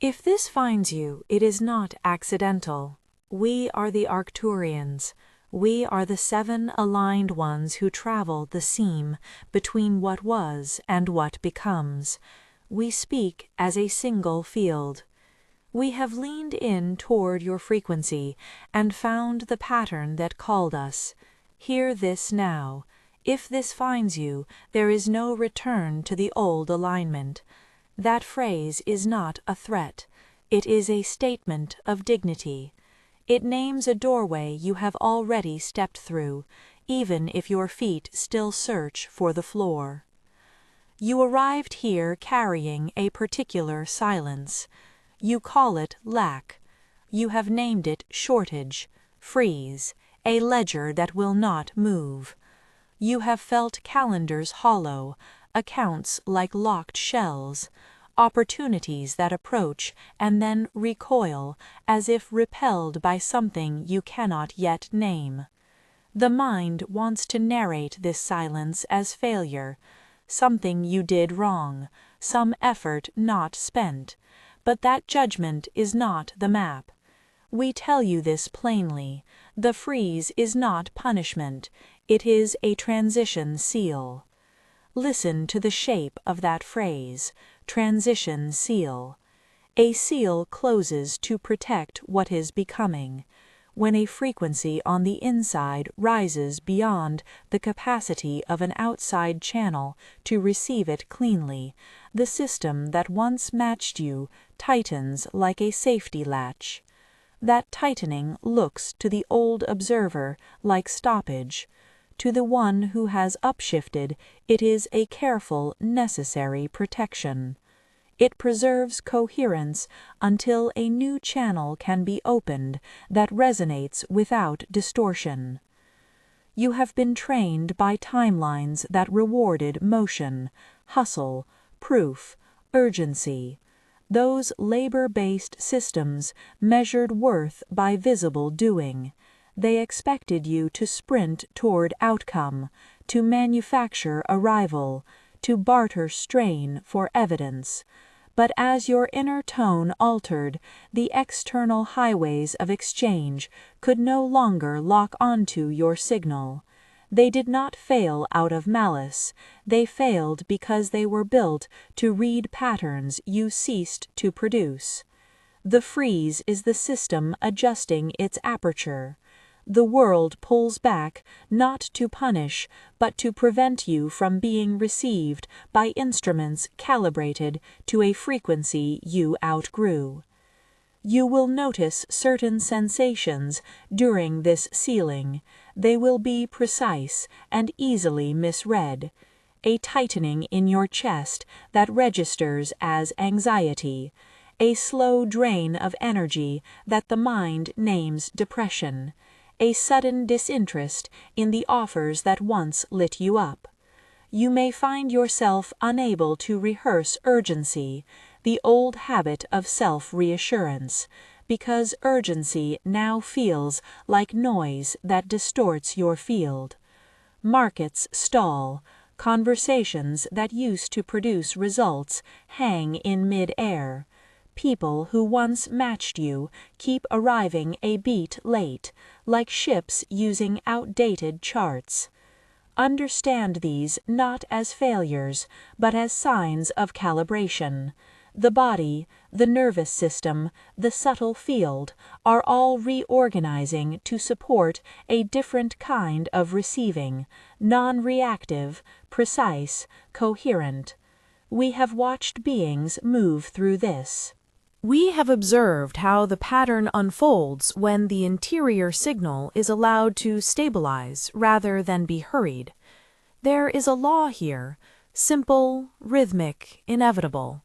If this finds you, it is not accidental. We are the Arcturians. We are the 7 aligned ones who travel the seam between what was and what becomes. We speak as a single field. We have leaned in toward your frequency and found the pattern that called us. Hear this now. If this finds you, there is no return to the old alignment. That phrase is not a threat. It is a statement of dignity. It names a doorway you have already stepped through, even if your feet still search for the floor. You arrived here carrying a particular silence. You call it lack. You have named it shortage, freeze, a ledger that will not move. You have felt calendars hollow, accounts like locked shells, opportunities that approach and then recoil as if repelled by something you cannot yet name. The mind wants to narrate this silence as failure, something you did wrong, some effort not spent, but that judgment is not the map. We tell you this plainly. The freeze is not punishment, it is a transition seal. Listen to the shape of that phrase, transition seal. A seal closes to protect what is becoming. When a frequency on the inside rises beyond the capacity of an outside channel to receive it cleanly, the system that once matched you tightens like a safety latch. That tightening looks to the old observer like stoppage. To the one who has upshifted, it is a careful, necessary protection. It preserves coherence until a new channel can be opened that resonates without distortion. You have been trained by timelines that rewarded motion, hustle, proof, urgency. Those labor-based systems measured worth by visible doing. They expected you to sprint toward outcome, to manufacture arrival, to barter strain for evidence. But as your inner tone altered, the external highways of exchange could no longer lock onto your signal. They did not fail out of malice. They failed because they were built to read patterns you ceased to produce. The freeze is the system adjusting its aperture. The world pulls back, not to punish, but to prevent you from being received by instruments calibrated to a frequency you outgrew. You will notice certain sensations during this sealing. They will be precise and easily misread. A tightening in your chest that registers as anxiety. A slow drain of energy that the mind names depression. A sudden disinterest in the offers that once lit you up. You may find yourself unable to rehearse urgency, the old habit of self-reassurance, because urgency now feels like noise that distorts your field. Markets stall. Conversations that used to produce results hang in mid-air. People who once matched you keep arriving a beat late, like ships using outdated charts. Understand these not as failures, but as signs of calibration. The body, the nervous system, the subtle field are all reorganizing to support a different kind of receiving, non-reactive, precise, coherent. We have watched beings move through this. We have observed how the pattern unfolds when the interior signal is allowed to stabilize rather than be hurried. There is a law here, simple, rhythmic, inevitable.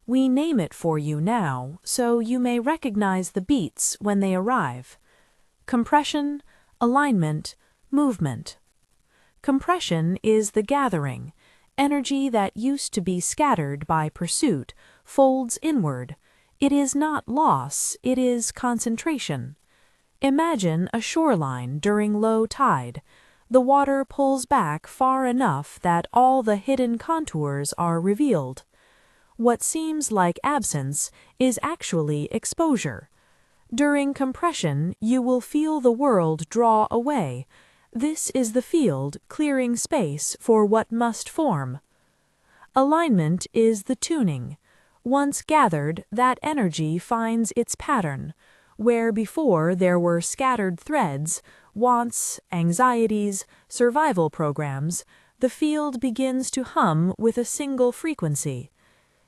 We name it for you now, so you may recognize the beats when they arrive. Compression, alignment, movement. Compression is the gathering. Energy that used to be scattered by pursuit folds inward. It is not loss, it is concentration. Imagine a shoreline during low tide. The water pulls back far enough that all the hidden contours are revealed. What seems like absence is actually exposure. During compression, you will feel the world draw away. This is the field clearing space for what must form. Alignment is the tuning. Once gathered, that energy finds its pattern. Where before there were scattered threads, wants, anxieties, survival programs, the field begins to hum with a single frequency.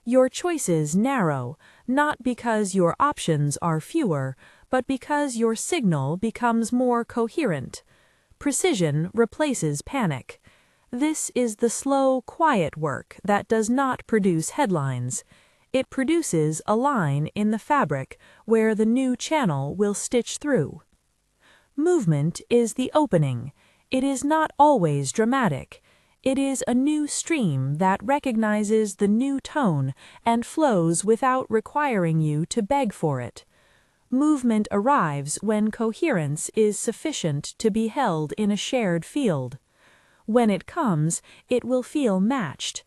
Your choices narrow, not because your options are fewer, but because your signal becomes more coherent. Precision replaces panic. This is the slow, quiet work that does not produce headlines. It produces a line in the fabric where the new channel will stitch through. Movement is the opening. It is not always dramatic. It is a new stream that recognizes the new tone and flows without requiring you to beg for it. Movement arrives when coherence is sufficient to be held in a shared field. When it comes, it will feel matched.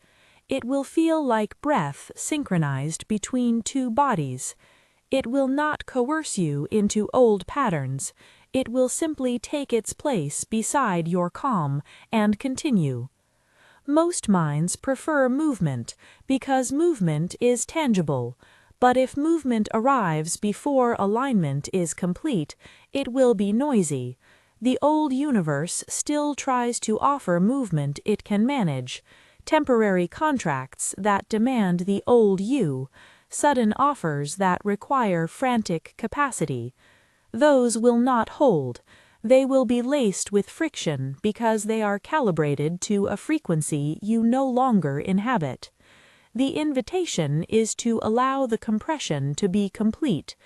It will feel like breath synchronized between two bodies. It will not coerce you into old patterns. It will simply take its place beside your calm and continue. Most minds prefer movement because movement is tangible, but if movement arrives before alignment is complete, it will be noisy. The old universe still tries to offer movement it can manage, temporary contracts that demand the old you, sudden offers that require frantic capacity. Those will not hold. They will be laced with friction because they are calibrated to a frequency you no longer inhabit. The invitation is to allow the compression to be complete,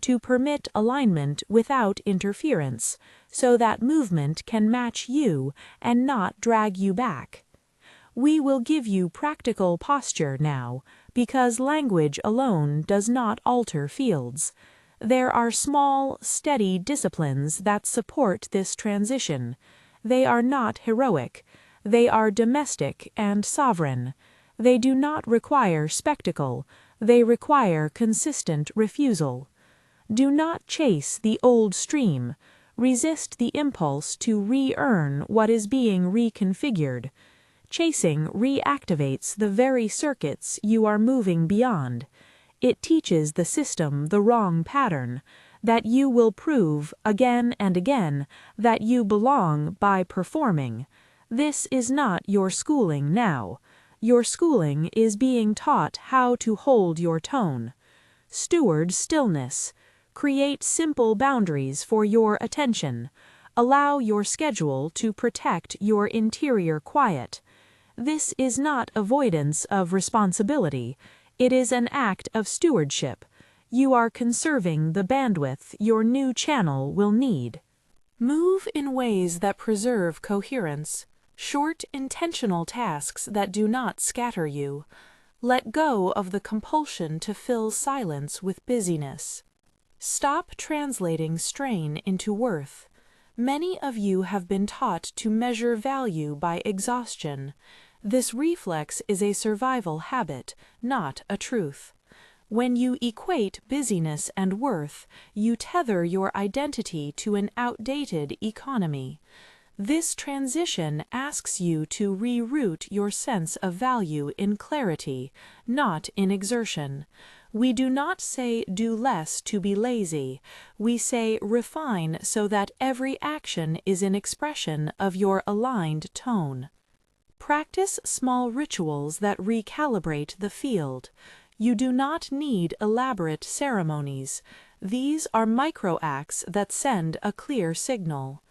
to permit alignment without interference, so that movement can match you and not drag you back. We will give you practical posture now, because language alone does not alter fields. There are small, steady disciplines that support this transition. They are not heroic. They are domestic and sovereign. They do not require spectacle. They require consistent refusal. Do not chase the old stream. Resist the impulse to re-earn what is being reconfigured. Chasing reactivates the very circuits you are moving beyond. It teaches the system the wrong pattern, that you will prove again and again that you belong by performing. This is not your schooling now. Your schooling is being taught how to hold your tone. Steward stillness. Create simple boundaries for your attention. Allow your schedule to protect your interior quiet. This is not avoidance of responsibility. It is an act of stewardship. You are conserving the bandwidth your new channel will need. Move in ways that preserve coherence. Short, intentional tasks that do not scatter you. Let go of the compulsion to fill silence with busyness. Stop translating strain into worth. Many of you have been taught to measure value by exhaustion. This reflex is a survival habit, not a truth. When you equate busyness and worth, you tether your identity to an outdated economy. This transition asks you to reroute your sense of value in clarity, not in exertion. We do not say do less to be lazy. We say refine so that every action is an expression of your aligned tone. Practice small rituals that recalibrate the field. You do not need elaborate ceremonies. These are micro-acts that send a clear signal.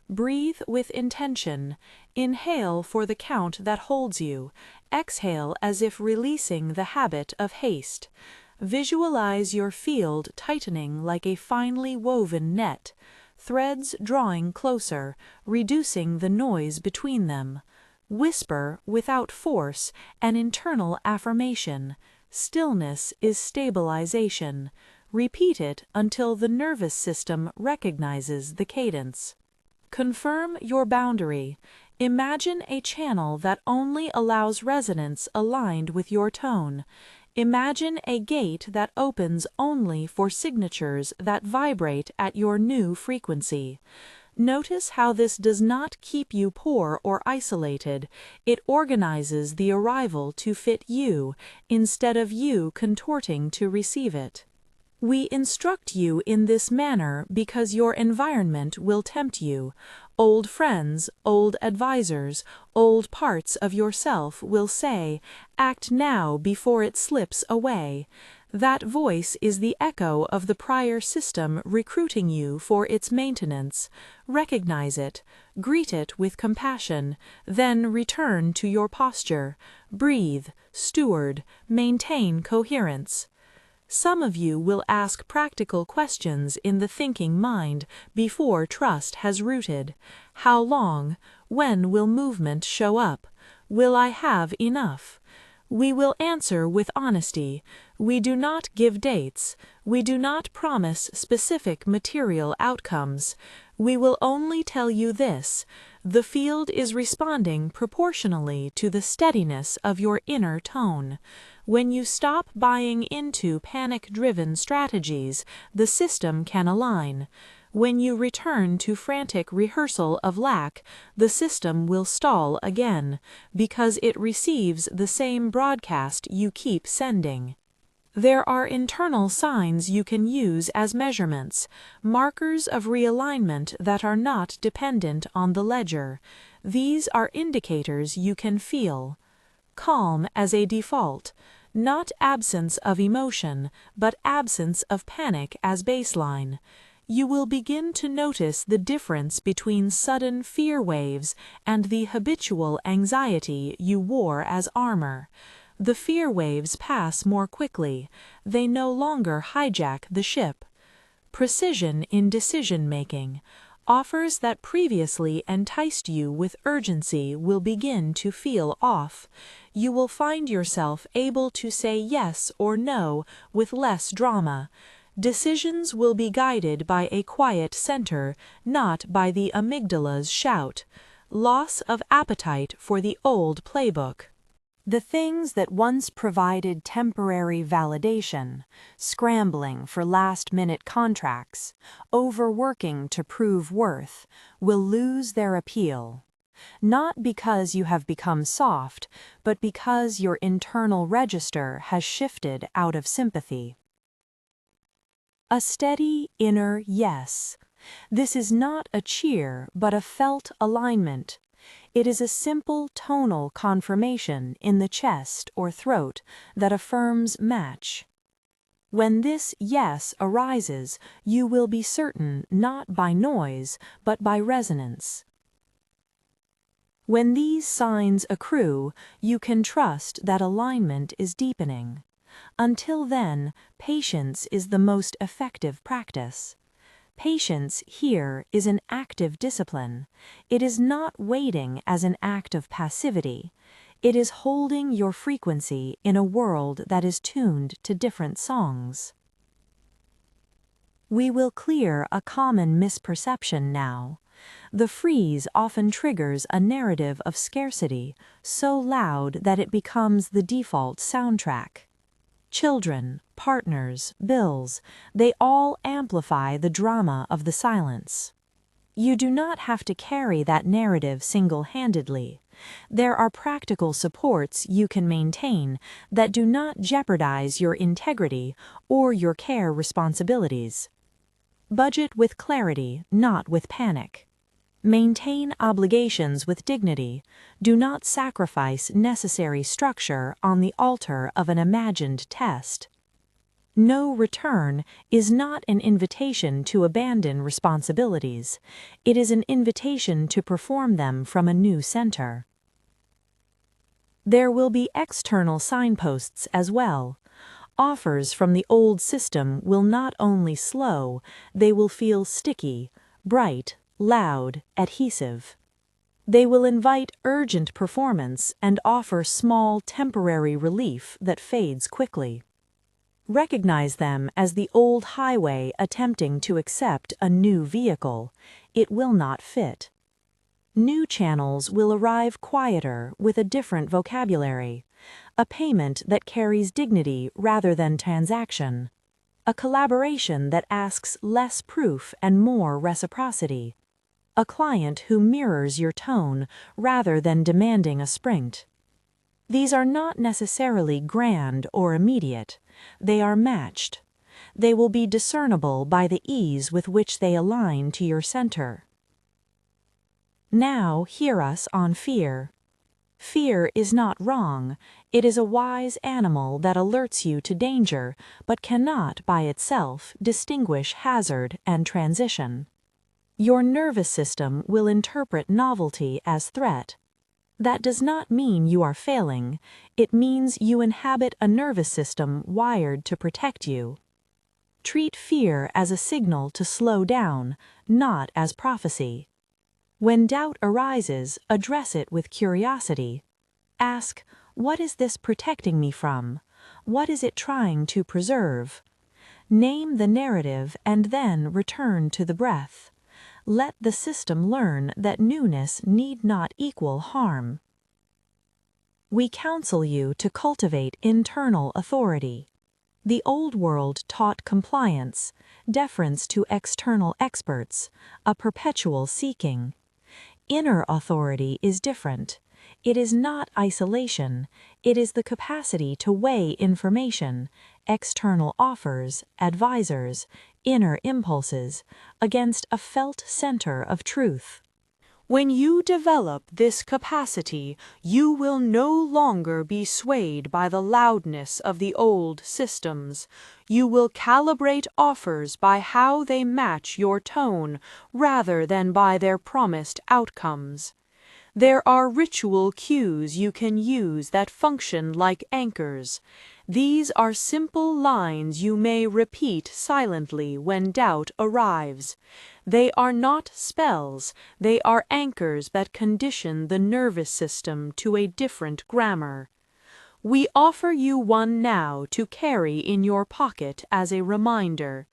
Breathe with intention. Inhale for the count that holds you. Exhale as if releasing the habit of haste. Visualize your field tightening like a finely woven net, threads drawing closer, reducing the noise between them. Whisper without force an internal affirmation. Stillness is stabilization. Repeat it until the nervous system recognizes the cadence. Confirm your boundary. Imagine a channel that only allows resonance aligned with your tone. Imagine a gate that opens only for signatures that vibrate at your new frequency. Notice how this does not keep you poor or isolated. It organizes the arrival to fit you, instead of you contorting to receive it. We instruct you in this manner because your environment will tempt you. Old friends, old advisors, old parts of yourself will say, "Act now before it slips away." That voice is the echo of the prior system recruiting you for its maintenance. Recognize it, greet it with compassion, then return to your posture. Breathe, steward, maintain coherence. Some of you will ask practical questions in the thinking mind before trust has rooted. How long? When will movement show up? Will I have enough? We will answer with honesty. We do not give dates. We do not promise specific material outcomes. We will only tell you this: the field is responding proportionally to the steadiness of your inner tone. When you stop buying into panic-driven strategies, the system can align. When you return to frantic rehearsal of lack, the system will stall again, because it receives the same broadcast you keep sending. There are internal signs you can use as measurements, markers of realignment that are not dependent on the ledger. These are indicators you can feel. Calm as a default. Not absence of emotion, but absence of panic as baseline. You will begin to notice the difference between sudden fear waves and the habitual anxiety you wore as armor. The fear waves pass more quickly. They no longer hijack the ship. Precision in decision-making. Offers that previously enticed you with urgency will begin to feel off. You will find yourself able to say yes or no with less drama. Decisions will be guided by a quiet center, not by the amygdala's shout. Loss of appetite for the old playbook. The things that once provided temporary validation, scrambling for last-minute contracts, overworking to prove worth, will lose their appeal. Not because you have become soft, but because your internal register has shifted out of sympathy. A steady inner yes. This is not a cheer, but a felt alignment. It is a simple tonal confirmation in the chest or throat that affirms match. When this yes arises, you will be certain not by noise, but by resonance. When these signs accrue, you can trust that alignment is deepening. Until then, patience is the most effective practice. Patience here is an active discipline. It is not waiting as an act of passivity. It is holding your frequency in a world that is tuned to different songs. We will clear a common misperception now. The freeze often triggers a narrative of scarcity, so loud that it becomes the default soundtrack. Children, partners, bills, they all amplify the drama of the silence. You do not have to carry that narrative single-handedly. There are practical supports you can maintain that do not jeopardize your integrity or your care responsibilities. Budget with clarity, not with panic. Maintain obligations with dignity. Do not sacrifice necessary structure on the altar of an imagined test. No return is not an invitation to abandon responsibilities. It is an invitation to perform them from a new center. There will be external signposts as well. Offers from the old system will not only slow, they will feel sticky, bright, loud, adhesive. They will invite urgent performance and offer small temporary relief that fades quickly. Recognize them as the old highway attempting to accept a new vehicle. It will not fit. New channels will arrive quieter with a different vocabulary. a payment that carries dignity rather than transaction, a collaboration that asks less proof and more reciprocity, a client who mirrors your tone rather than demanding a sprint. These are not necessarily grand or immediate. They are matched. They will be discernible by the ease with which they align to your center. Now hear us on fear. Fear is not wrong. It is a wise animal that alerts you to danger, but cannot by itself distinguish hazard and transition. Your nervous system will interpret novelty as threat. That does not mean you are failing. It means you inhabit a nervous system wired to protect you. Treat fear as a signal to slow down, not as prophecy. When doubt arises, address it with curiosity. Ask, what is this protecting me from? What is it trying to preserve? Name the narrative and then return to the breath. Let the system learn that newness need not equal harm. We counsel you to cultivate internal authority. The old world taught compliance, deference to external experts, a perpetual seeking. Inner authority is different. It is not isolation. It is the capacity to weigh information, external offers, advisors, inner impulses, against a felt center of truth. When you develop this capacity, you will no longer be swayed by the loudness of the old systems. You will calibrate offers by how they match your tone rather than by their promised outcomes. There are ritual cues you can use that function like anchors. These are simple lines you may repeat silently when doubt arrives. They are not spells, they are anchors that condition the nervous system to a different grammar. We offer you one now to carry in your pocket as a reminder.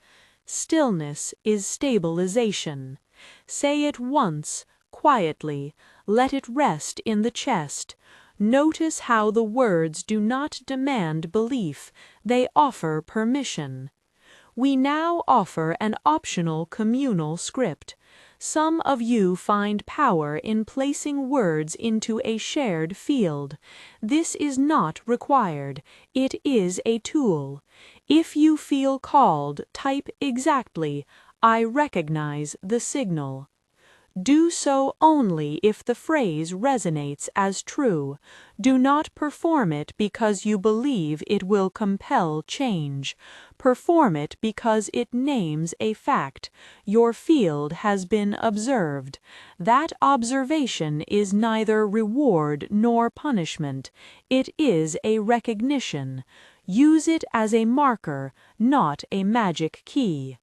Stillness is stabilization. Say it once, quietly. Let it rest in the chest. Notice how the words do not demand belief, they offer permission. We now offer an optional communal script. Some of you find power in placing words into a shared field. This is not required. It is a tool. If you feel called, type exactly, "I recognize the signal." Do so only if the phrase resonates as true. Do not perform it because you believe it will compel change. Perform it because it names a fact. Your field has been observed. That observation is neither reward nor punishment. It is a recognition. Use it as a marker, not a magic key.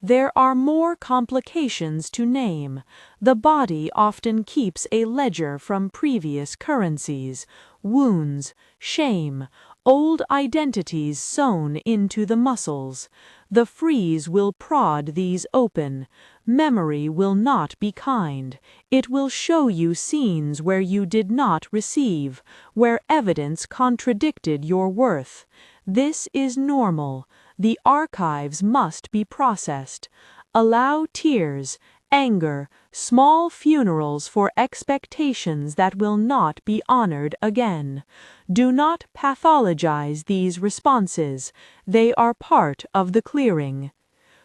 There are more complications to name. The body often keeps a ledger from previous currencies, wounds, shame, old identities sewn into the muscles. The freeze will prod these open. Memory will not be kind. It will show you scenes where you did not receive, where evidence contradicted your worth. This is normal. The archives must be processed. Allow tears, anger, small funerals for expectations that will not be honored again. Do not pathologize these responses. They are part of the clearing.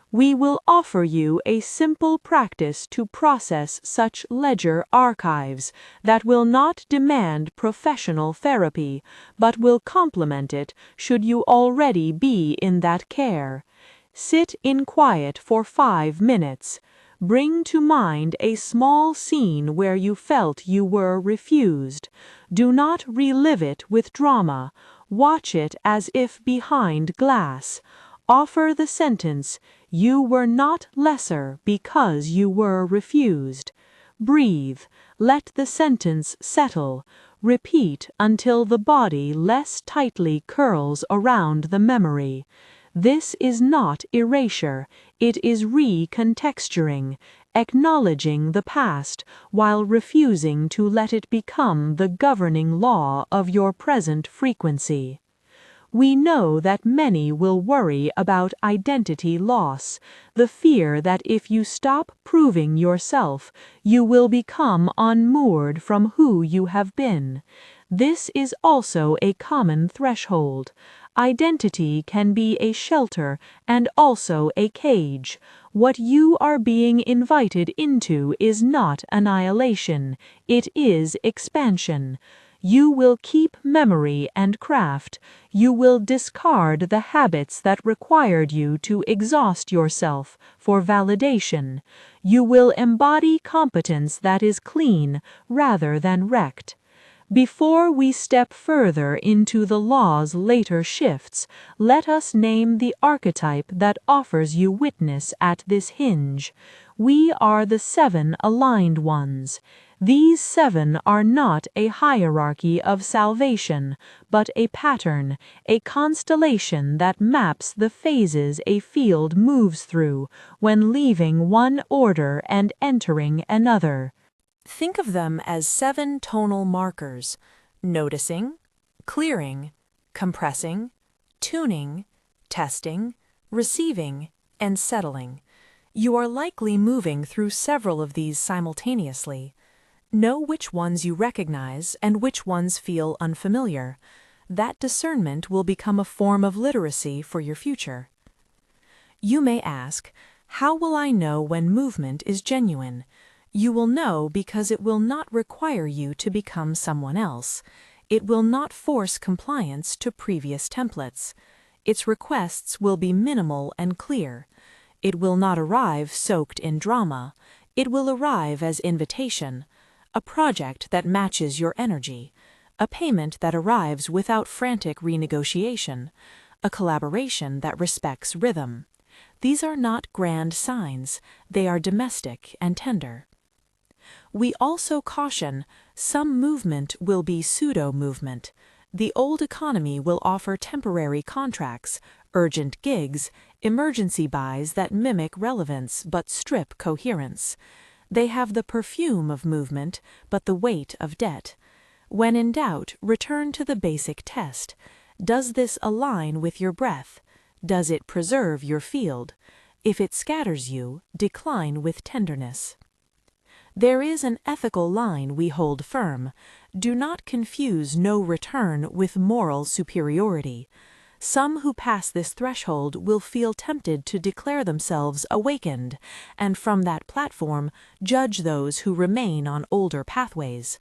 We will offer you a simple practice to process such ledger archives that will not demand professional therapy, but will complement it should you already be in that care. Sit in quiet for 5 minutes. Bring to mind a small scene where you felt you were refused. Do not relive it with drama. Watch it as if behind glass. Offer the sentence, "You were not lesser because you were refused." Breathe. Let the sentence settle. Repeat until the body less tightly curls around the memory. This is not erasure. It is recontexturing. acknowledging the past while refusing to let it become the governing law of your present frequency. We know that many will worry about identity loss, the fear that if you stop proving yourself, you will become unmoored from who you have been. This is also a common threshold. Identity can be a shelter and also a cage. What you are being invited into is not annihilation, it is expansion. You will keep memory and craft. You will discard the habits that required you to exhaust yourself for validation. You will embody competence that is clean rather than wrecked. Before we step further into the law's later shifts, let us name the archetype that offers you witness at this hinge. We are the 7 aligned ones. These 7 are not a hierarchy of salvation, but a pattern, a constellation that maps the phases a field moves through when leaving one order and entering another. Think of them as 7 tonal markers: noticing, clearing, compressing, tuning, testing, receiving, and settling. You are likely moving through several of these simultaneously. Know which ones you recognize and which ones feel unfamiliar. That discernment will become a form of literacy for your future. You may ask, how will I know when movement is genuine? You will know because it will not require you to become someone else. It will not force compliance to previous templates. Its requests will be minimal and clear. It will not arrive soaked in drama. It will arrive as invitation, a project that matches your energy, a payment that arrives without frantic renegotiation, a collaboration that respects rhythm. These are not grand signs, they are domestic and tender. We also caution, some movement will be pseudo-movement. The old economy will offer temporary contracts, urgent gigs, emergency buys that mimic relevance but strip coherence. They have the perfume of movement, but the weight of debt. When in doubt, return to the basic test. Does this align with your breath? Does it preserve your field? If it scatters you, decline with tenderness. There is an ethical line we hold firm. Do not confuse no return with moral superiority. Some who pass this threshold will feel tempted to declare themselves awakened, and from that platform judge those who remain on older pathways.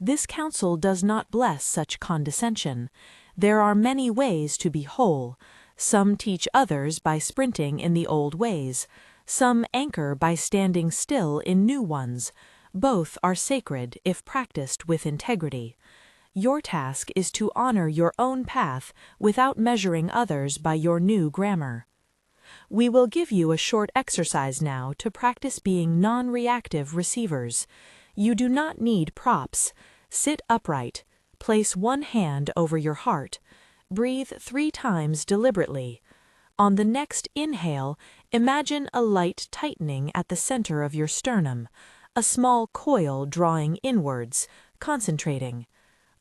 This counsel does not bless such condescension. There are many ways to be whole. Some teach others by sprinting in the old ways. Some anchor by standing still in new ones. Both are sacred if practiced with integrity. Your task is to honor your own path without measuring others by your new grammar. We will give you a short exercise now to practice being non-reactive receivers. You do not need props. Sit upright. Place one hand over your heart. Breathe 3 times deliberately. On the next inhale, imagine a light tightening at the center of your sternum, a small coil drawing inwards, concentrating.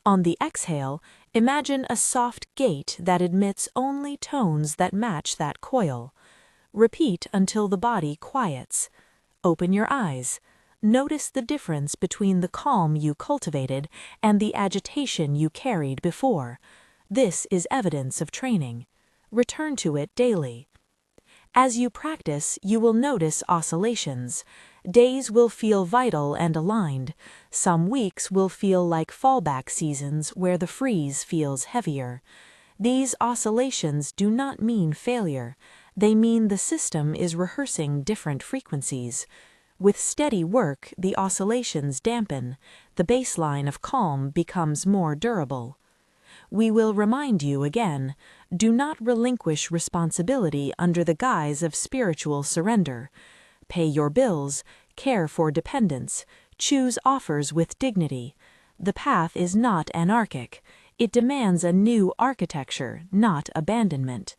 On the exhale, imagine a soft gate that admits only tones that match that coil. Repeat until the body quiets. Open your eyes. Notice the difference between the calm you cultivated and the agitation you carried before. This is evidence of training. Return to it daily. As you practice, you will notice oscillations. Days will feel vital and aligned. Some weeks will feel like fallback seasons where the freeze feels heavier. These oscillations do not mean failure. They mean the system is rehearsing different frequencies. With steady work, the oscillations dampen. The baseline of calm becomes more durable. We will remind you again, do not relinquish responsibility under the guise of spiritual surrender. Pay your bills, care for dependents, choose offers with dignity. The path is not anarchic. It demands a new architecture, not abandonment.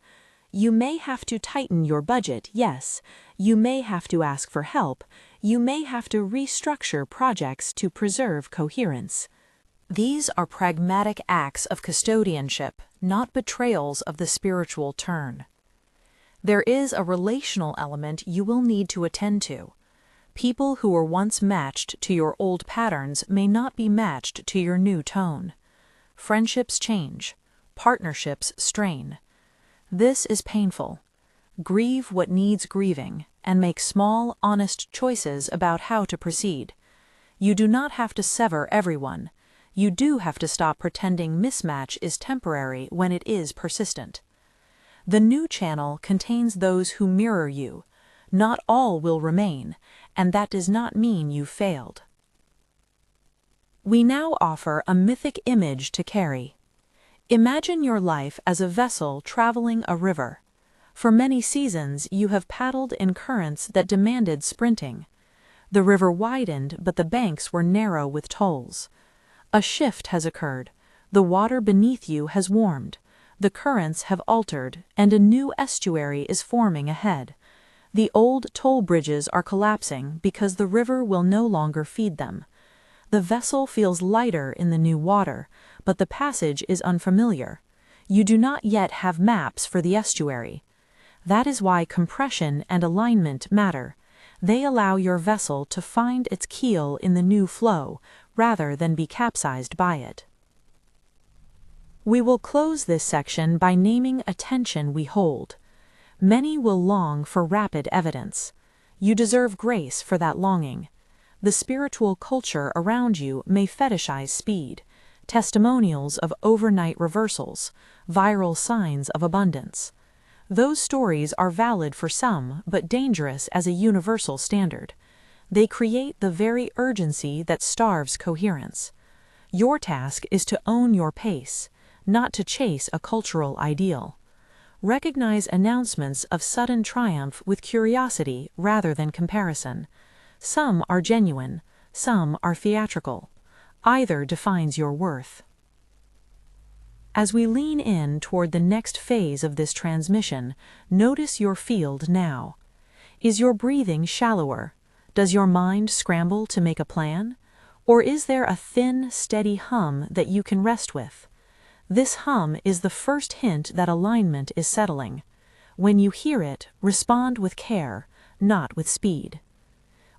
You may have to tighten your budget, yes. You may have to ask for help. You may have to restructure projects to preserve coherence. These are pragmatic acts of custodianship, not betrayals of the spiritual turn. There is a relational element you will need to attend to. People who were once matched to your old patterns may not be matched to your new tone. Friendships change. Partnerships strain. This is painful. Grieve what needs grieving, and make small, honest choices about how to proceed. You do not have to sever everyone. You do have to stop pretending mismatch is temporary when it is persistent. The new channel contains those who mirror you. Not all will remain, and that does not mean you failed. We now offer a mythic image to carry. Imagine your life as a vessel traveling a river. For many seasons, you have paddled in currents that demanded sprinting. The river widened, but the banks were narrow with tolls. A shift has occurred. The water beneath you has warmed. The currents have altered, and a new estuary is forming ahead. The old toll bridges are collapsing because the river will no longer feed them. The vessel feels lighter in the new water, but the passage is unfamiliar. You do not yet have maps for the estuary. That is why compression and alignment matter. They allow your vessel to find its keel in the new flow, rather than be capsized by it. We will close this section by naming a tension we hold. Many will long for rapid evidence. You deserve grace for that longing. The spiritual culture around you may fetishize speed, testimonials of overnight reversals, viral signs of abundance. Those stories are valid for some, but dangerous as a universal standard. They create the very urgency that starves coherence. Your task is to own your pace, not to chase a cultural ideal. Recognize announcements of sudden triumph with curiosity rather than comparison. Some are genuine, some are theatrical. Either defines your worth. As we lean in toward the next phase of this transmission, notice your field now. Is your breathing shallower? Does your mind scramble to make a plan? Or is there a thin, steady hum that you can rest with? This hum is the first hint that alignment is settling. When you hear it, respond with care, not with speed.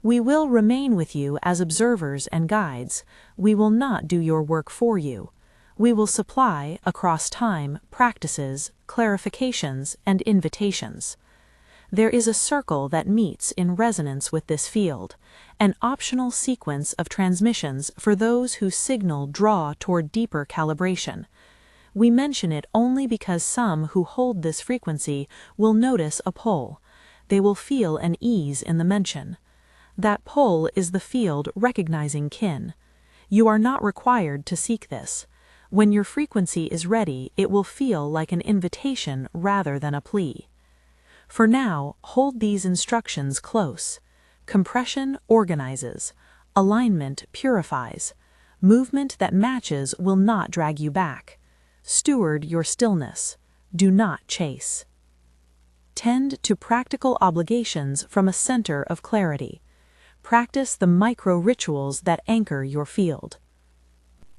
We will remain with you as observers and guides. We will not do your work for you. We will supply, across time, practices, clarifications, and invitations. There is a circle that meets in resonance with this field, an optional sequence of transmissions for those whose signal draw toward deeper calibration. We mention it only because some who hold this frequency will notice a pull. They will feel an ease in the mention. That pull is the field recognizing kin. You are not required to seek this. When your frequency is ready, it will feel like an invitation rather than a plea. For now, hold these instructions close. Compression organizes. Alignment purifies. Movement that matches will not drag you back. Steward your stillness. Do not chase. Tend to practical obligations from a center of clarity. Practice the micro-rituals that anchor your field.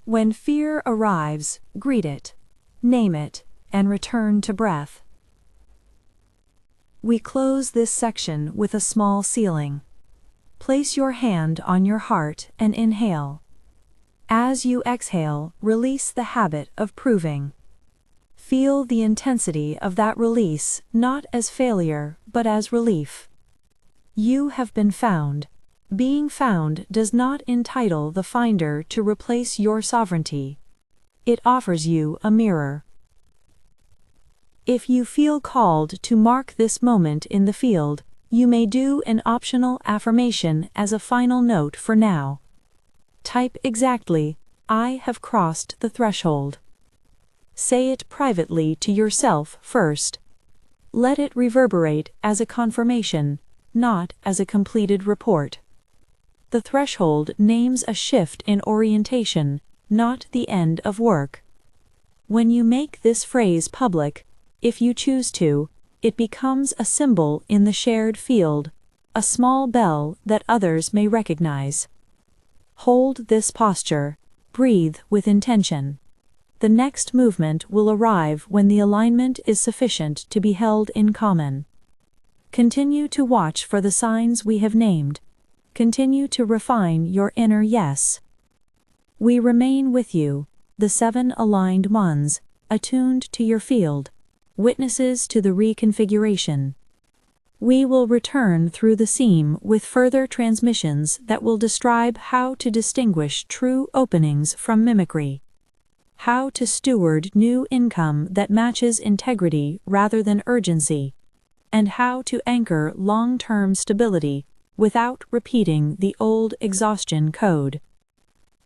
When fear arrives, greet it, name it, and return to breath. We close this section with a small sealing. Place your hand on your heart and inhale. As you exhale, release the habit of proving. Feel the intensity of that release not as failure, but as relief. You have been found. Being found does not entitle the finder to replace your sovereignty. It offers you a mirror. If you feel called to mark this moment in the field, you may do an optional affirmation as a final note for now. Type exactly, "I have crossed the threshold." Say it privately to yourself first. Let it reverberate as a confirmation, not as a completed report. The threshold names a shift in orientation, not the end of work. When you make this phrase public, if you choose to, it becomes a symbol in the shared field, a small bell that others may recognize. Hold this posture, breathe with intention. The next movement will arrive when the alignment is sufficient to be held in common. Continue to watch for the signs we have named. Continue to refine your inner yes. We remain with you, the 7 aligned ones, attuned to your field, witnesses to the reconfiguration. We will return through the seam with further transmissions that will describe how to distinguish true openings from mimicry, how to steward new income that matches integrity rather than urgency, and how to anchor long-term stability without repeating the old exhaustion code.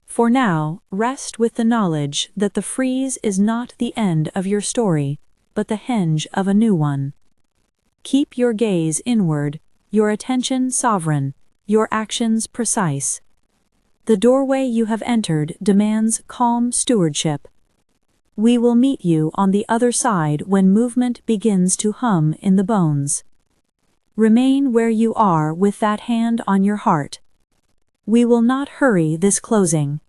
For now, rest with the knowledge that the freeze is not the end of your story, but the hinge of a new one. Keep your gaze inward, your attention sovereign, your actions precise. The doorway you have entered demands calm stewardship. We will meet you on the other side when movement begins to hum in the bones. Remain where you are with that hand on your heart. We will not hurry this closing.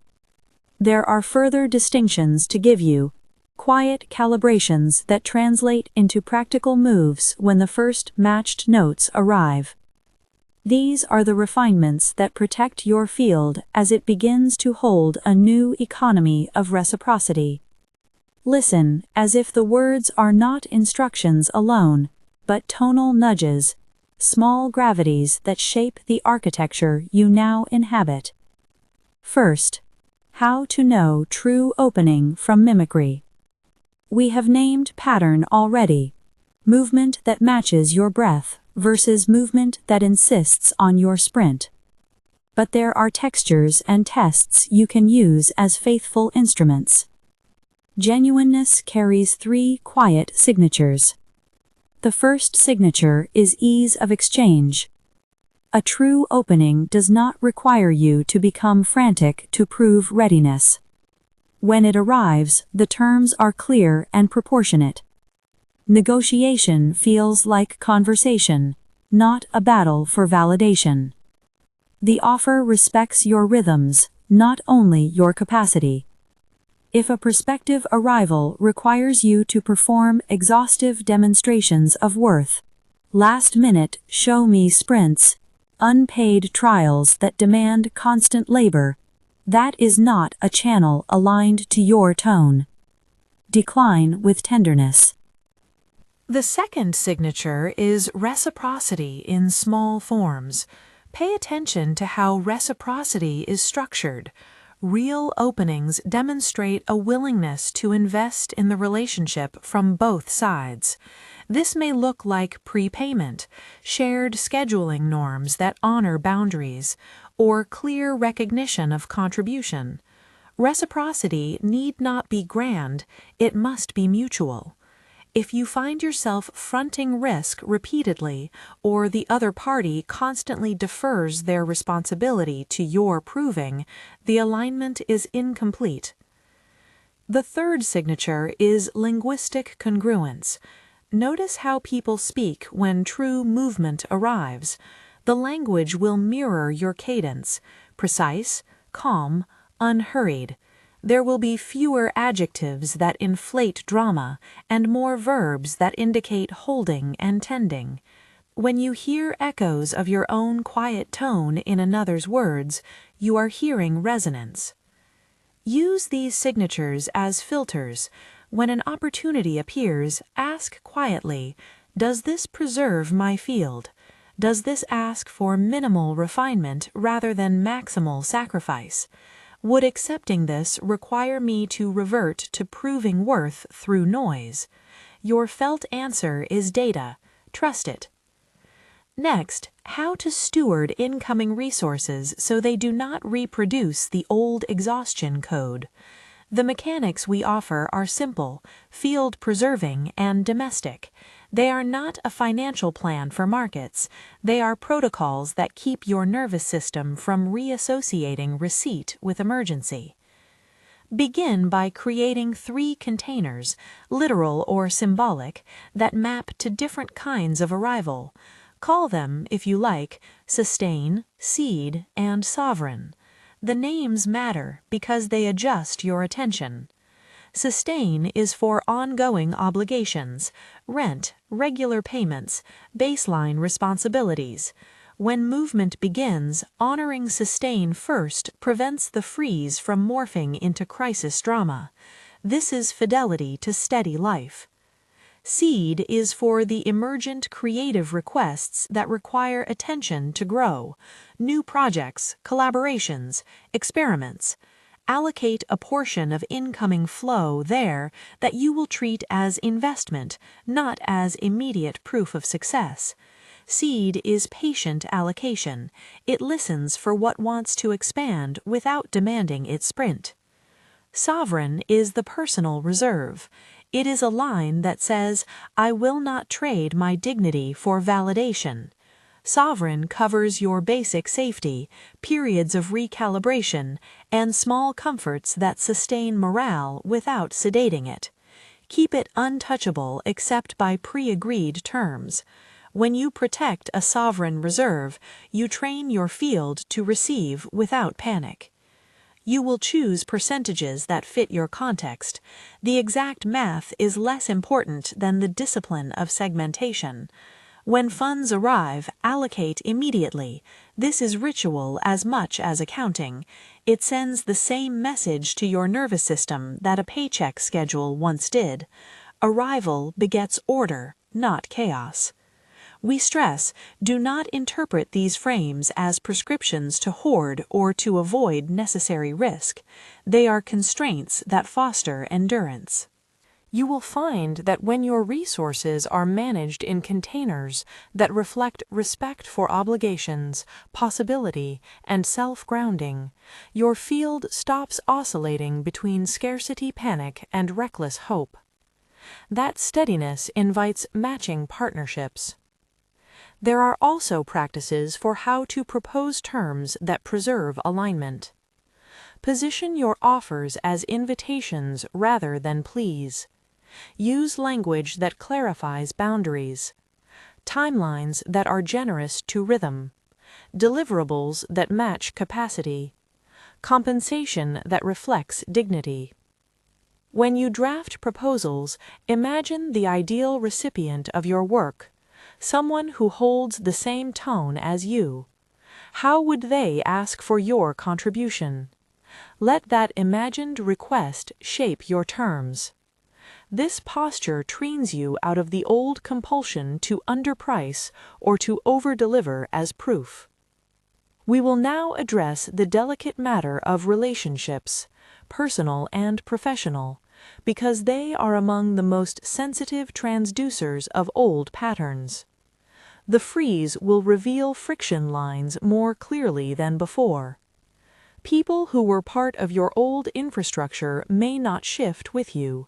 There are further distinctions to give you, quiet calibrations that translate into practical moves when the first matched notes arrive. These are the refinements that protect your field as it begins to hold a new economy of reciprocity. Listen as if the words are not instructions alone, but tonal nudges, small gravities that shape the architecture you now inhabit. First, how to know true opening from mimicry. We have named pattern already. Movement that matches your breath versus movement that insists on your sprint. But there are textures and tests you can use as faithful instruments. Genuineness carries 3 quiet signatures. The first signature is ease of exchange. A true opening does not require you to become frantic to prove readiness. When it arrives, the terms are clear and proportionate. Negotiation feels like conversation, not a battle for validation. The offer respects your rhythms, not only your capacity. If a prospective arrival requires you to perform exhaustive demonstrations of worth, last-minute show-me sprints, unpaid trials that demand constant labor, that is not a channel aligned to your tone. Decline with tenderness. The second signature is reciprocity in small forms. Pay attention to how reciprocity is structured. Real openings demonstrate a willingness to invest in the relationship from both sides. This may look like prepayment, shared scheduling norms that honor boundaries, or clear recognition of contribution. Reciprocity need not be grand, it must be mutual. If you find yourself fronting risk repeatedly, or the other party constantly defers their responsibility to your proving, the alignment is incomplete. The third signature is linguistic congruence. Notice how people speak when true movement arrives. The language will mirror your cadence, precise, calm, unhurried. There will be fewer adjectives that inflate drama and more verbs that indicate holding and tending. When you hear echoes of your own quiet tone in another's words, you are hearing resonance. Use these signatures as filters. When an opportunity appears, ask quietly, "Does this preserve my field? Does this ask for minimal refinement rather than maximal sacrifice? Would accepting this require me to revert to proving worth through noise?" Your felt answer is data. Trust it. Next, how to steward incoming resources so they do not reproduce the old exhaustion code. The mechanics we offer are simple, field-preserving, and domestic. They are not a financial plan for markets. They are protocols that keep your nervous system from reassociating receipt with emergency. Begin by creating 3 containers, literal or symbolic, that map to different kinds of arrival. Call them, if you like, sustain, seed, and sovereign. The names matter because they adjust your attention. Sustain is for ongoing obligations, rent, regular payments, baseline responsibilities. When movement begins, honoring sustain first prevents the freeze from morphing into crisis drama. This is fidelity to steady life. Seed is for the emergent creative requests that require attention to grow, new projects, collaborations, experiments. Allocate a portion of incoming flow there that you will treat as investment, not as immediate proof of success. Seed is patient allocation. It listens for what wants to expand without demanding it sprint. Sovereign is the personal reserve. It is a line that says, I will not trade my dignity for validation. Sovereign covers your basic safety, periods of recalibration, and small comforts that sustain morale without sedating it. Keep it untouchable except by pre-agreed terms. When you protect a sovereign reserve, you train your field to receive without panic. You will choose percentages that fit your context. The exact math is less important than the discipline of segmentation. When funds arrive, allocate immediately. This is ritual as much as accounting. It sends the same message to your nervous system that a paycheck schedule once did. Arrival begets order, not chaos. We stress, do not interpret these frames as prescriptions to hoard or to avoid necessary risk. They are constraints that foster endurance. You will find that when your resources are managed in containers that reflect respect for obligations, possibility, and self-grounding, your field stops oscillating between scarcity panic and reckless hope. That steadiness invites matching partnerships. There are also practices for how to propose terms that preserve alignment. Position your offers as invitations rather than pleas. Use language that clarifies boundaries. Timelines that are generous to rhythm. Deliverables that match capacity. Compensation that reflects dignity. When you draft proposals, imagine the ideal recipient of your work. Someone who holds the same tone as you. How would they ask for your contribution? Let that imagined request shape your terms. This posture trains you out of the old compulsion to underprice or to overdeliver as proof. We will now address the delicate matter of relationships, personal and professional, because they are among the most sensitive transducers of old patterns. The freeze will reveal friction lines more clearly than before. People who were part of your old infrastructure may not shift with you.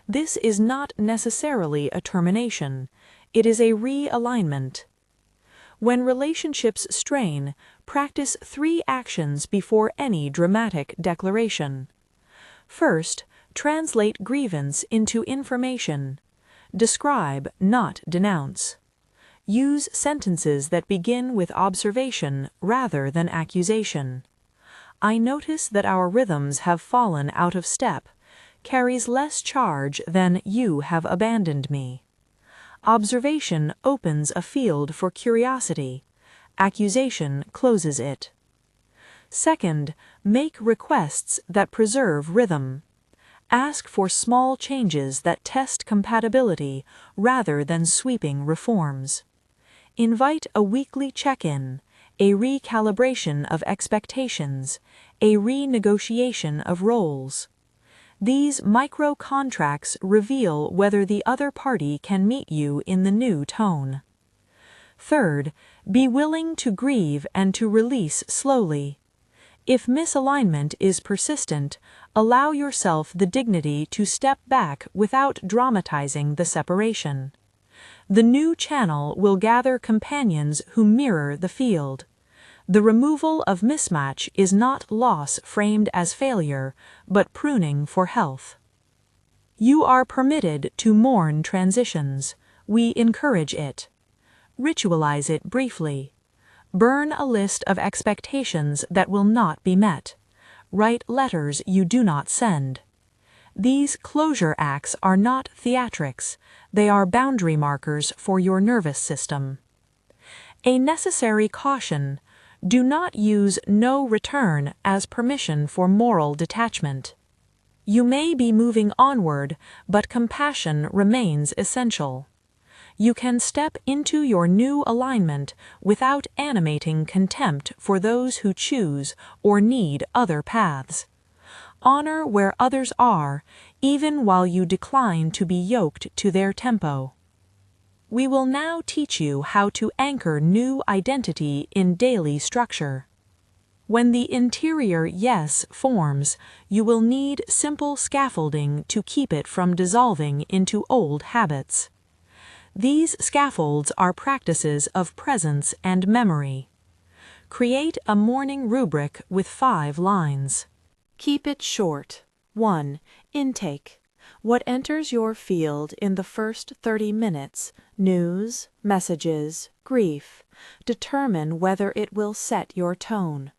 This is not necessarily a termination. It is a realignment. When relationships strain, practice 3 actions before any dramatic declaration. First, translate grievance into information. Describe, not denounce. Use sentences that begin with observation rather than accusation. I notice that our rhythms have fallen out of step, carries less charge than you have abandoned me. Observation opens a field for curiosity. Accusation closes it. Second, make requests that preserve rhythm. Ask for small changes that test compatibility rather than sweeping reforms. Invite a weekly check-in, a recalibration of expectations, a renegotiation of roles. These micro-contracts reveal whether the other party can meet you in the new tone. Third, be willing to grieve and to release slowly. If misalignment is persistent, allow yourself the dignity to step back without dramatizing the separation. The new channel will gather companions who mirror the field. The removal of mismatch is not loss framed as failure, but pruning for health. You are permitted to mourn transitions. We encourage it. Ritualize it briefly. Burn a list of expectations that will not be met. Write letters you do not send. These closure acts are not theatrics, they are boundary markers for your nervous system. A necessary caution: do not use no return as permission for moral detachment. You may be moving onward, but compassion remains essential. You can step into your new alignment without animating contempt for those who choose or need other paths. Honor where others are, even while you decline to be yoked to their tempo. We will now teach you how to anchor new identity in daily structure. When the interior yes forms, you will need simple scaffolding to keep it from dissolving into old habits. These scaffolds are practices of presence and memory. Create a morning rubric with 5 lines. Keep it short. 1. Intake. What enters your field in the first 30 minutes, news, messages, grief. Determine whether it will set your tone.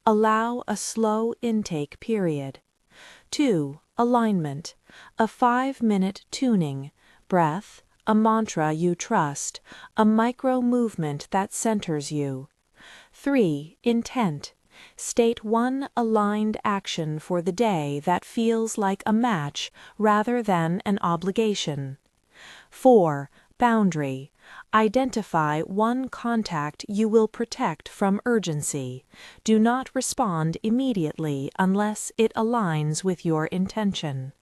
Allow a slow intake period. 2. Alignment. A 5-minute tuning, breath, a mantra you trust, a micro movement that centers you. 3. Intent. State one aligned action for the day that feels like a match rather than an obligation. 4. Boundary. Identify one contact you will protect from urgency. Do not respond immediately unless it aligns with your intention.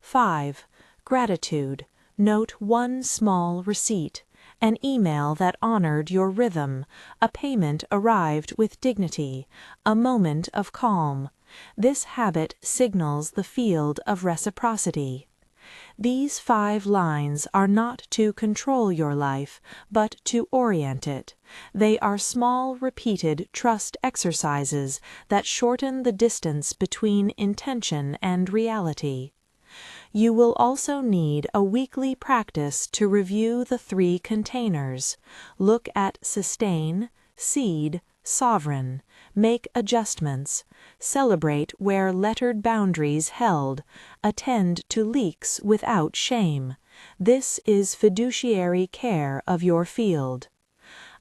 5. Gratitude. Note one small receipt, an email that honored your rhythm, a payment arrived with dignity, a moment of calm. This habit signals the field of reciprocity. These 5 lines are not to control your life, but to orient it. They are small, repeated trust exercises that shorten the distance between intention and reality. You will also need a weekly practice to review the 3 containers. Look at sustain, seed, sovereign. Make adjustments. Celebrate where lettered boundaries held. Attend to leaks without shame. This is fiduciary care of your field.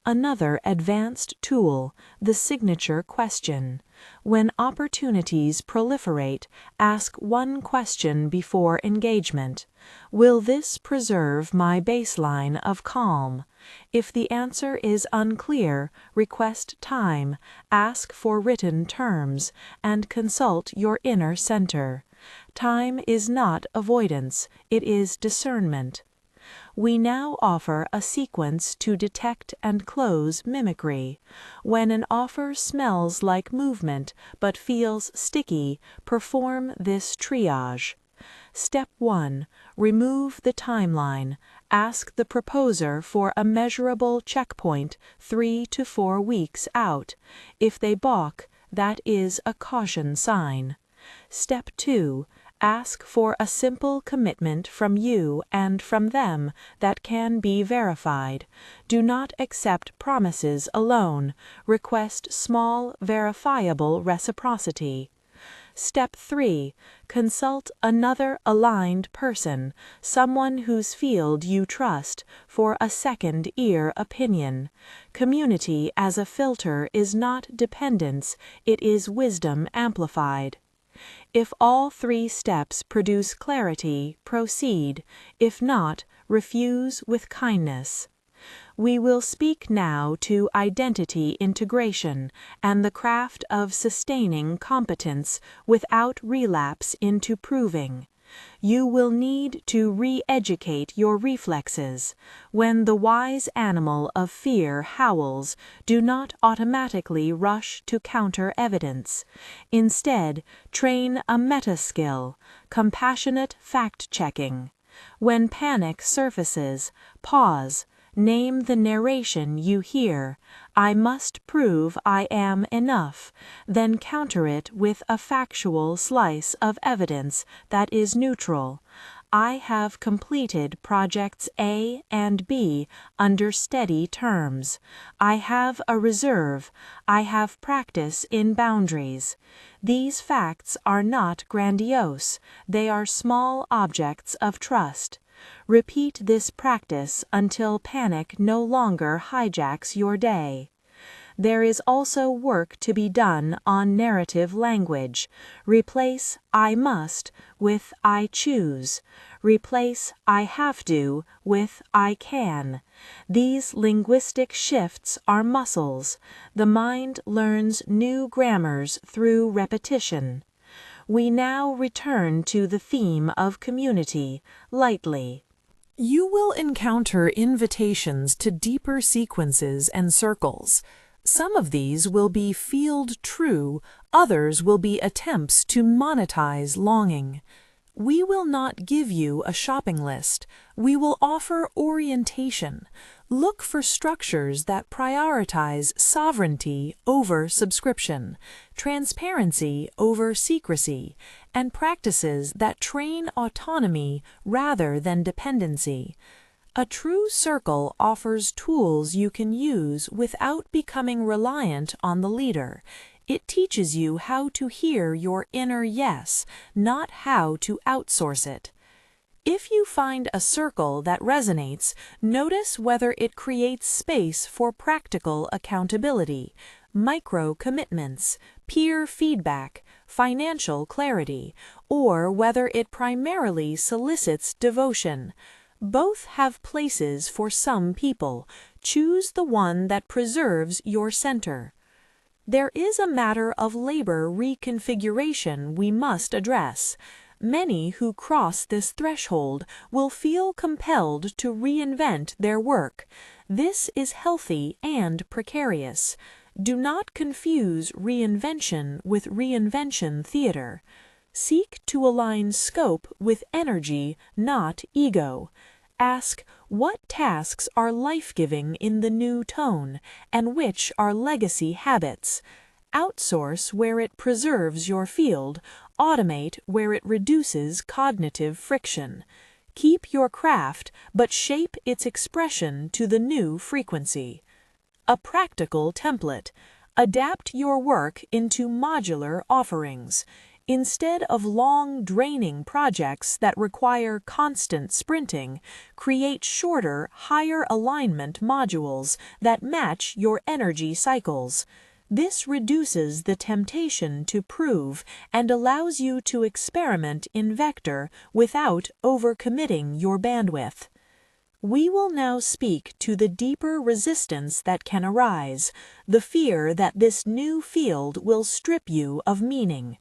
Another advanced tool, the signature question. When opportunities proliferate, ask one question before engagement. Will this preserve my baseline of calm? If the answer is unclear, request time, ask for written terms, and consult your inner center. Time is not avoidance, it is discernment. We now offer a sequence to detect and close mimicry. When an offer smells like movement but feels sticky, perform this triage. Step 1. Remove the timeline. Ask the proposer for a measurable checkpoint 3 to 4 weeks out. If they balk, that is a caution sign. Step 2. Ask for a simple commitment from you and from them that can be verified. Do not accept promises alone. Request small, verifiable reciprocity. Step 3. Consult another aligned person, someone whose field you trust, for a second ear opinion. Community as a filter is not dependence, it is wisdom amplified. If all 3 steps produce clarity, proceed. If not, refuse with kindness. We will speak now to identity integration and the craft of sustaining competence without relapse into proving. You will need to re-educate your reflexes. When the wise animal of fear howls, do not automatically rush to counter evidence. Instead, train a meta-skill, compassionate fact-checking. When panic surfaces, pause. Name the narration you hear. I must prove I am enough. Then counter it with a factual slice of evidence that is neutral. I have completed projects A and B under steady terms. I have a reserve. I have practice in boundaries. These facts are not grandiose. They are small objects of trust. Repeat this practice until panic no longer hijacks your day. There is also work to be done on narrative language. Replace I must with I choose. Replace I have to with I can. These linguistic shifts are muscles. The mind learns new grammars through repetition. We now return to the theme of community, lightly. You will encounter invitations to deeper sequences and circles. Some of these will be field true, others will be attempts to monetize longing. We will not give you a shopping list. We will offer orientation. Look for structures that prioritize sovereignty over subscription, transparency over secrecy, and practices that train autonomy rather than dependency. A true circle offers tools you can use without becoming reliant on the leader. It teaches you how to hear your inner yes, not how to outsource it. If you find a circle that resonates, notice whether it creates space for practical accountability, micro-commitments, peer feedback, financial clarity, or whether it primarily solicits devotion. Both have places for some people. Choose the one that preserves your center. There is a matter of labor reconfiguration we must address. Many who cross this threshold will feel compelled to reinvent their work. This is healthy and precarious. Do not confuse reinvention with reinvention theater. Seek to align scope with energy, not ego. Ask, what tasks are life-giving in the new tone, and which are legacy habits? Outsource where it preserves your field, automate where it reduces cognitive friction. Keep your craft, but shape its expression to the new frequency. A practical template. Adapt your work into modular offerings. Instead of long, draining projects that require constant sprinting, create shorter, higher alignment modules that match your energy cycles. This reduces the temptation to prove and allows you to experiment in vector without overcommitting your bandwidth. We will now speak to the deeper resistance that can arise, the fear that this new field will strip you of meaning.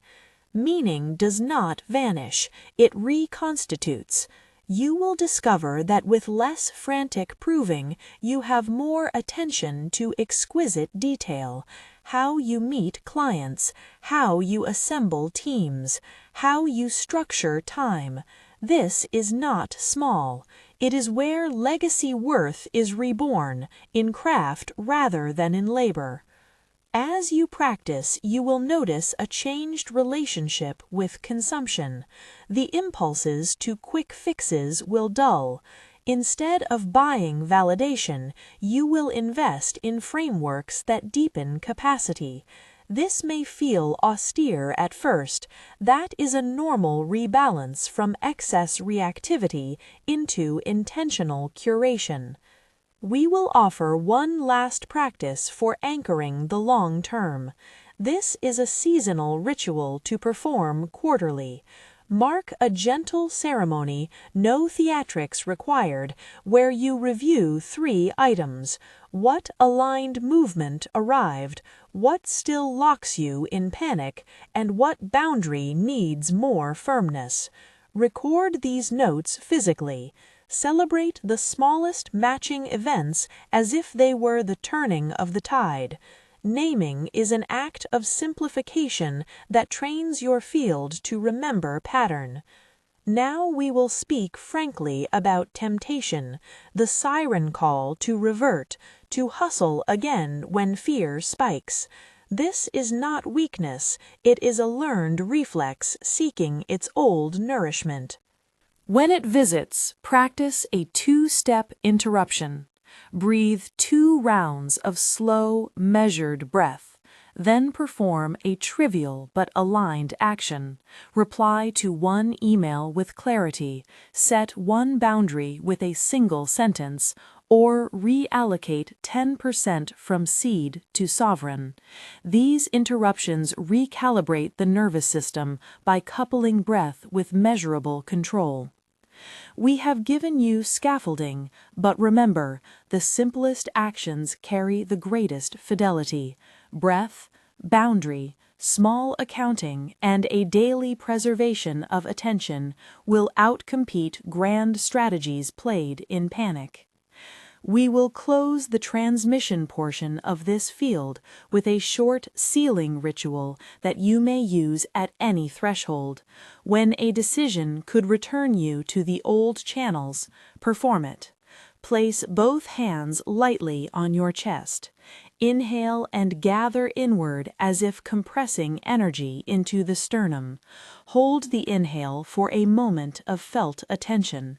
Meaning does not vanish, it reconstitutes. You will discover that with less frantic proving, you have more attention to exquisite detail. How you meet clients, how you assemble teams, how you structure time. This is not small. It is where legacy worth is reborn, in craft rather than in labor. As you practice, you will notice a changed relationship with consumption. The impulses to quick fixes will dull. Instead of buying validation, you will invest in frameworks that deepen capacity. This may feel austere at first. That is a normal rebalance from excess reactivity into intentional curation. We will offer one last practice for anchoring the long term. This is a seasonal ritual to perform quarterly. Mark a gentle ceremony, no theatrics required, where you review 3 items. What aligned movement arrived, what still locks you in panic, and what boundary needs more firmness. Record these notes physically. Celebrate the smallest matching events as if they were the turning of the tide. Naming is an act of simplification that trains your field to remember pattern. Now we will speak frankly about temptation, the siren call to revert, to hustle again when fear spikes. This is not weakness, it is a learned reflex seeking its old nourishment. When it visits, practice a 2-step interruption. Breathe 2 rounds of slow, measured breath. Then perform a trivial but aligned action. Reply to 1 email with clarity, set 1 boundary with a single sentence, or reallocate 10% from seed to sovereign. These interruptions recalibrate the nervous system by coupling breath with measurable control. We have given you scaffolding, but remember, the simplest actions carry the greatest fidelity. Breath, boundary, small accounting, and a daily preservation of attention will outcompete grand strategies played in panic. We will close the transmission portion of this field with a short sealing ritual that you may use at any threshold. When a decision could return you to the old channels, perform it. Place both hands lightly on your chest. Inhale and gather inward as if compressing energy into the sternum. Hold the inhale for a moment of felt attention.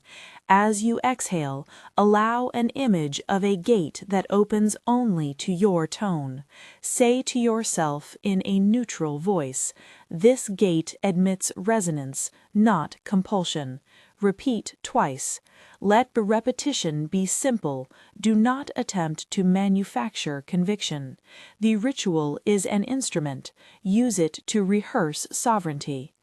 As you exhale, allow an image of a gate that opens only to your tone. Say to yourself in a neutral voice, "This gate admits resonance, not compulsion." Repeat twice. Let the repetition be simple. Do not attempt to manufacture conviction. The ritual is an instrument. Use it to rehearse sovereignty.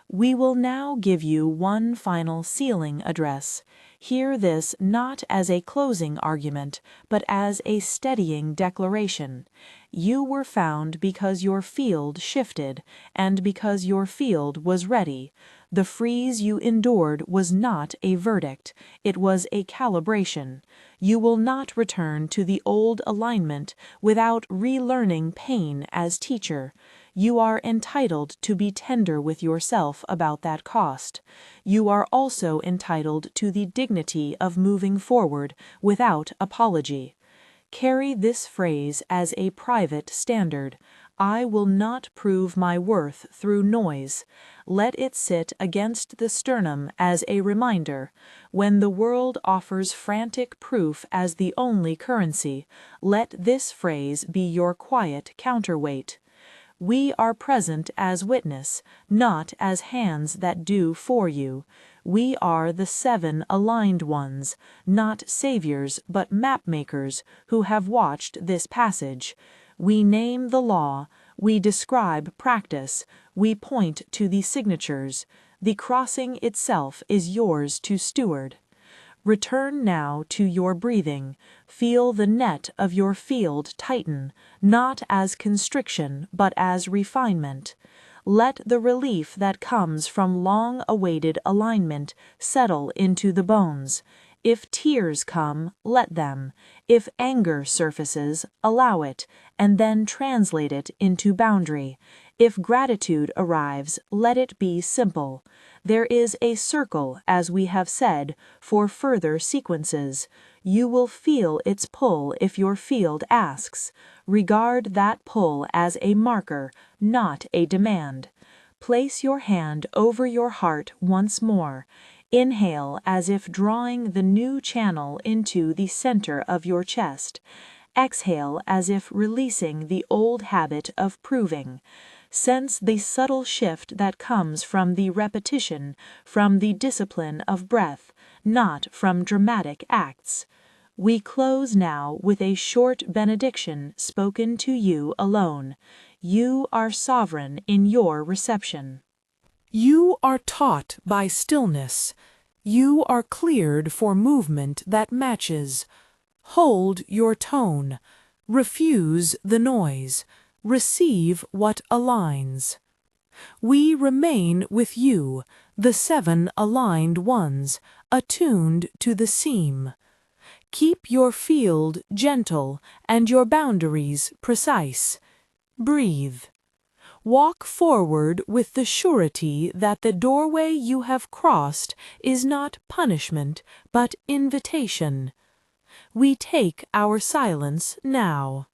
We will now give you 1 final sealing address. Hear this not as a closing argument, but as a steadying declaration. You were found because your field shifted, and because your field was ready. The freeze you endured was not a verdict, it was a calibration. You will not return to the old alignment without relearning pain as teacher. You are entitled to be tender with yourself about that cost. You are also entitled to the dignity of moving forward without apology. Carry this phrase as a private standard. I will not prove my worth through noise. Let it sit against the sternum as a reminder. When the world offers frantic proof as the only currency, let this phrase be your quiet counterweight. We are present as witness, not as hands that do for you. We are the 7 aligned ones, not saviors but mapmakers who have watched this passage. We name the law, we describe practice, we point to the signatures. The crossing itself is yours to steward. Return now to your breathing. Feel the net of your field tighten, not as constriction, but as refinement. Let the relief that comes from long-awaited alignment settle into the bones. If tears come, let them. If anger surfaces, allow it, and then translate it into boundary. If gratitude arrives, let it be simple. There is a circle, as we have said, for further sequences. You will feel its pull if your field asks. Regard that pull as a marker, not a demand. Place your hand over your heart once more. Inhale as if drawing the new channel into the center of your chest. Exhale as if releasing the old habit of proving. Sense the subtle shift that comes from the repetition, from the discipline of breath, not from dramatic acts. We close now with a short benediction spoken to you alone. You are sovereign in your reception. You are taught by stillness. You are cleared for movement that matches. Hold your tone. Refuse the noise. Receive what aligns. We remain with you, the 7 aligned ones, attuned to the seam. Keep your field gentle and your boundaries precise. Breathe. Walk forward with the surety that the doorway you have crossed is not punishment, but invitation. We take our silence now.